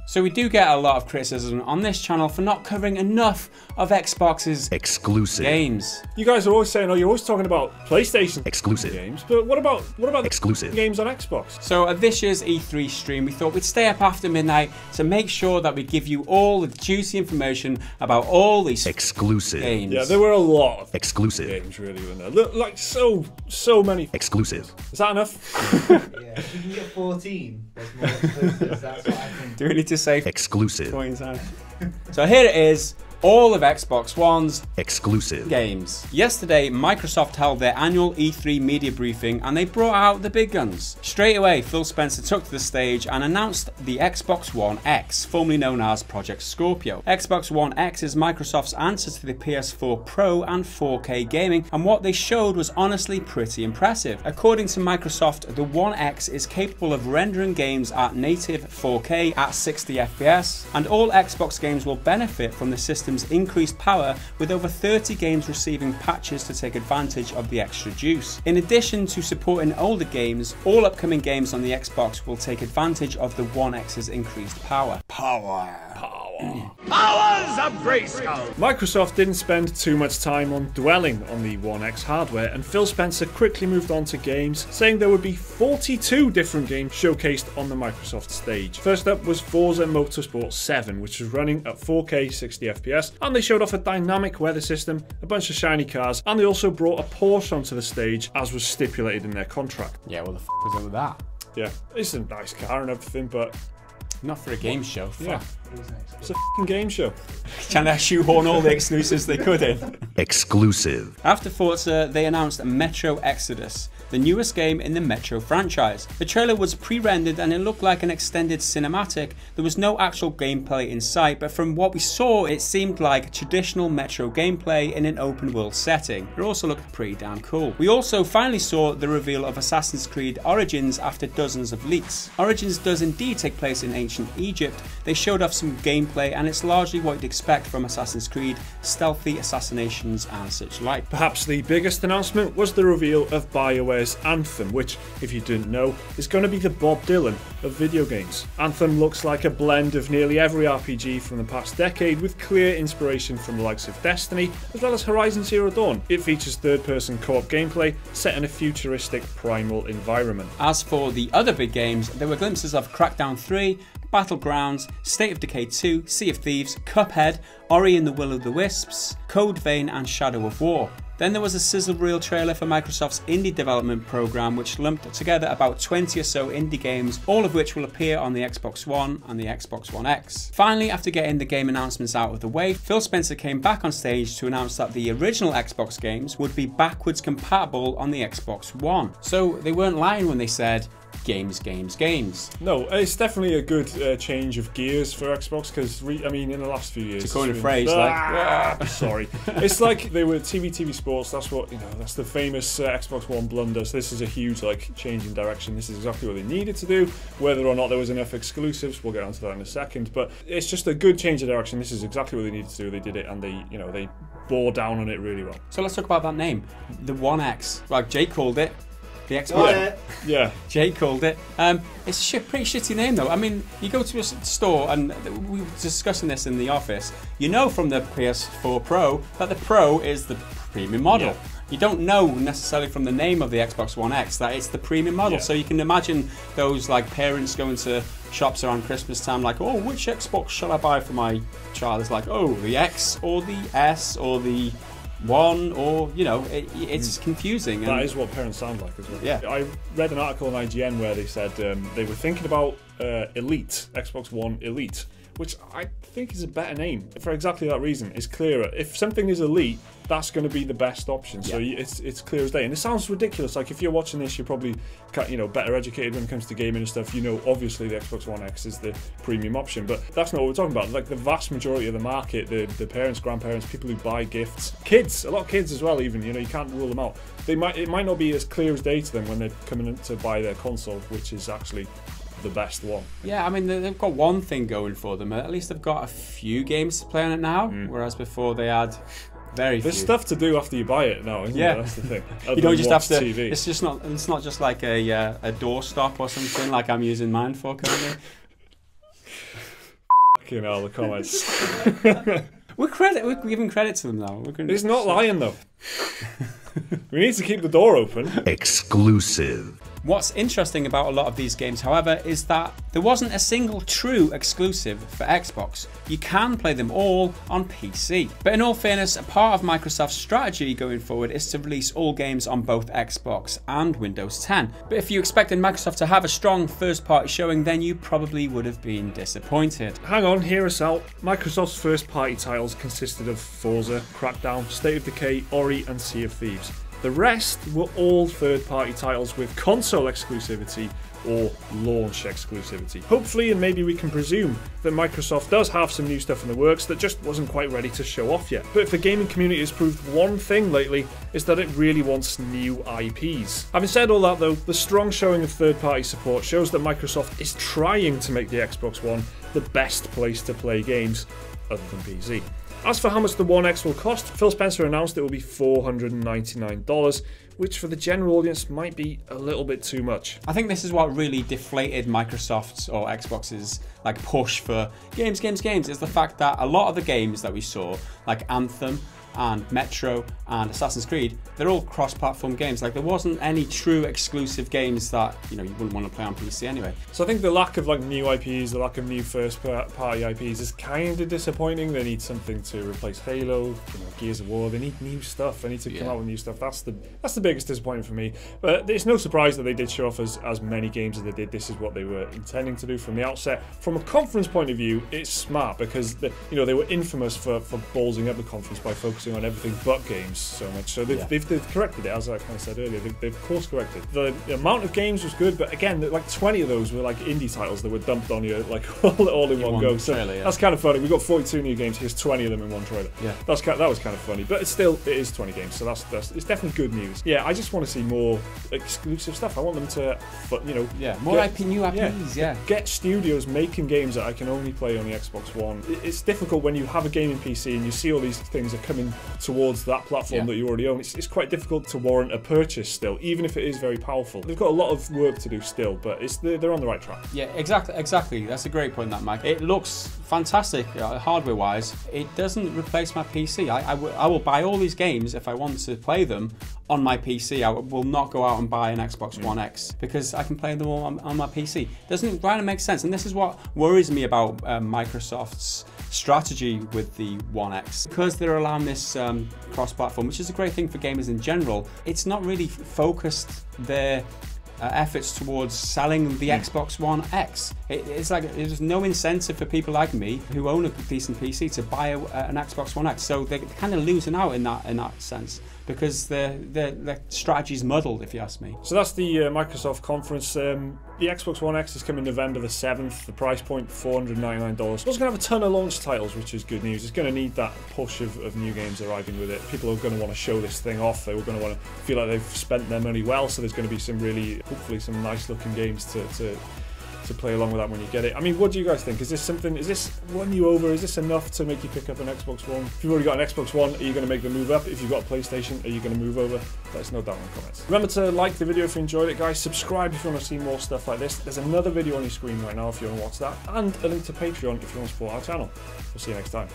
So we do get a lot of criticism on this channel for not covering enough of Xbox's exclusive games. You guys are always saying, oh, you're always talking about PlayStation exclusive games, but what about exclusive games on Xbox? So at this year's E3 stream, we thought we'd stay up after midnight to make sure that we give you all the juicy information about all these exclusive games. Yeah, there were a lot of exclusive games really in there. Look, like so many exclusive. Is that enough? Yeah, if you can get 14, there's more exclusives, that's what I think. Do we need to say exclusive points out? So here it is. All of Xbox One's exclusive games. Yesterday, Microsoft held their annual E3 media briefing and they brought out the big guns. Straight away, Phil Spencer took to the stage and announced the Xbox One X, formerly known as Project Scorpio. Xbox One X is Microsoft's answer to the PS4 Pro and 4K gaming, and what they showed was honestly pretty impressive. According to Microsoft, the One X is capable of rendering games at native 4K at 60 FPS, and all Xbox games will benefit from the system's increased power, with over 30 games receiving patches to take advantage of the extra juice. In addition to supporting older games, all upcoming games on the Xbox will take advantage of the One X's increased power. powers of Grayskull. Microsoft didn't spend too much time on dwelling on the One X hardware, and Phil Spencer quickly moved on to games, saying there would be 42 different games showcased on the Microsoft stage. First up was Forza Motorsport 7, which was running at 4K 60 FPS, and they showed off a dynamic weather system, a bunch of shiny cars, and they also brought a Porsche onto the stage, as was stipulated in their contract. Yeah, what the f was up with that? Yeah, it's a nice car and everything, but not for a game show. Yeah, it's a f***ing game show. Trying to shoehorn all the exclusives they could in. Exclusive. After Forza, they announced Metro Exodus, the newest game in the Metro franchise. The trailer was pre-rendered and it looked like an extended cinematic. There was no actual gameplay in sight, but from what we saw, it seemed like traditional Metro gameplay in an open world setting. It also looked pretty damn cool. We also finally saw the reveal of Assassin's Creed Origins after dozens of leaks. Origins does indeed take place in ancient Egypt. They showed off some gameplay and it's largely what you'd expect from Assassin's Creed, stealthy assassinations and such like. Perhaps the biggest announcement was the reveal of BioWare's Anthem, which, if you didn't know, is going to be the Bob Dylan of video games. Anthem looks like a blend of nearly every RPG from the past decade, with clear inspiration from the likes of Destiny, as well as Horizon Zero Dawn. It features third-person co-op gameplay set in a futuristic primal environment. As for the other big games, there were glimpses of Crackdown 3, Battlegrounds, State of Decay 2, Sea of Thieves, Cuphead, Ori and the Will of the Wisps, Code Vein and Shadow of War. Then there was a sizzle reel trailer for Microsoft's indie development program, which lumped together about 20 or so indie games, all of which will appear on the Xbox One and the Xbox One X. Finally, after getting the game announcements out of the way, Phil Spencer came back on stage to announce that the original Xbox games would be backwards compatible on the Xbox One. So they weren't lying when they said, games, games, games. No, it's definitely a good change of gears for Xbox, because I mean, in the last few years, to coin a been, phrase sorry, it's like they were TV Sports. That's what, you know, that's the famous Xbox One blunder. So this is a huge change in direction. This is exactly what they needed to do. Whether or not there was enough exclusives, we'll get onto that in a second. But it's just a good change of direction. This is exactly what they needed to do. They did it, and they bore down on it really well. So let's talk about that name, the One X. Like Jake called it. The Xbox. Yeah. Jay called it. It's a pretty shitty name though. I mean, you go to a store, and we were discussing this in the office. You know from the PS4 Pro that the Pro is the premium model. Yeah. You don't know necessarily from the name of the Xbox One X that it's the premium model. Yeah. So you can imagine those parents going to shops around Christmas time like, oh, which Xbox shall I buy for my child? It's like, oh, the X or the S or the One, or it's confusing. That is what parents sound like as well. Yeah. I read an article on IGN where they said they were thinking about Elite, Xbox One Elite, which I think is a better name for exactly that reason. It's clearer. If something is elite, that's going to be the best option. So it's clear as day. And it sounds ridiculous. Like, if you're watching this, you're probably better educated when it comes to gaming and stuff. Obviously the Xbox One X is the premium option, but that's not what we're talking about. Like, the vast majority of the market, the parents, grandparents, people who buy gifts, kids, a lot of kids as well. Even you can't rule them out. It might not be as clear as day to them when they're coming in to buy their console, which is actually the best one. Yeah, I mean, they've got one thing going for them. At least they've got a few games to play on it now, whereas before they had very few. There's stuff to do after you buy it now, isn't there? That's the thing. You don't just have to. TV. It's not just like a doorstop or something like I'm using mine for currently. Fucking hell, the comments. We're giving credit to them now. He's not lying though. We need to keep the door open. Exclusive. What's interesting about a lot of these games, however, is that there wasn't a single true exclusive for Xbox. You can play them all on PC. But in all fairness, a part of Microsoft's strategy going forward is to release all games on both Xbox and Windows 10. But if you expected Microsoft to have a strong first-party showing, then you probably would have been disappointed. Hang on, hear us out. Microsoft's first-party titles consisted of Forza, Crackdown, State of Decay, Ori, and Sea of Thieves. The rest were all third-party titles with console exclusivity or launch exclusivity. Hopefully, and maybe we can presume, that Microsoft does have some new stuff in the works that just wasn't quite ready to show off yet. But if the gaming community has proved one thing lately, is that it really wants new IPs. Having said all that though, the strong showing of third-party support shows that Microsoft is trying to make the Xbox One the best place to play games, other than PC. As for how much the One X will cost, Phil Spencer announced it will be $499, which for the general audience might be a little bit too much. I think this is what really deflated Microsoft's or Xbox's like push for games, is the fact that a lot of the games that we saw, like Anthem and Metro and Assassin's Creed, they're all cross-platform games. Like there wasn't any true exclusive games that you wouldn't want to play on PC anyway. So I think the lack of like new IPs, the lack of new first-party IPs is kind of disappointing. They need something to replace Halo, Gears of War. They need new stuff. They need to come out with new stuff. That's the biggest disappointment for me. But it's no surprise that they did show off as many games as they did. This is what they were intending to do from the outset. From a conference point of view, it's smart because they were infamous for ballsing up the conference by focusing on everything but games so much. So they've corrected it, as I kind of said earlier. They've course corrected. The amount of games was good, but again, like 20 of those were like indie titles that were dumped on you like all in one go. So trailer, that's kind of funny. We got 42 new games. Here's 20 of them in one trailer. Yeah, that was kind of funny. But it is 20 games, so that's it's definitely good news. Yeah, I just want to see more exclusive stuff. I want them to, more new IPs. Get studios making games that I can only play on the Xbox One. It's difficult when you have a gaming PC and you see all these things are coming towards that platform that you already own. It's quite difficult to warrant a purchase still, even if it is very powerful. They've got a lot of work to do still, but they're on the right track. Yeah, exactly. That's a great point, that Mike. It looks fantastic hardware-wise. It doesn't replace my PC. I will buy all these games if I want to play them on my PC. I will not go out and buy an Xbox One X because I can play them all on my PC. Doesn't kind of make sense, and this is what worries me about Microsoft's strategy with the One X. Because they're allowing this cross-platform, which is a great thing for gamers in general, it's not really focused their efforts towards selling the Xbox One X. It's like there's no incentive for people like me who own a decent PC to buy an Xbox One X. So they're kind of losing out in that sense because their strategy's muddled, if you ask me. So that's the Microsoft conference. The Xbox One X is coming November the 7th. The price point $499. It's also going to have a ton of launch titles, which is good news. It's going to need that push of new games arriving with it. People are going to want to show this thing off. They're going to want to feel like they've spent their money well. So there's going to be some really, hopefully, some nice looking games to play along with that when you get it. I mean, what do you guys think? Is this won you over? Is this enough to make you pick up an Xbox One? If you've already got an Xbox One, are you going to make the move up? If you've got a PlayStation, are you going to move over? Let us know down in the comments. Remember to like the video if you enjoyed it, guys. Subscribe if you want to see more stuff like this. There's another video on your screen right now if you want to watch that, and a link to Patreon if you want to support our channel. We'll see you next time.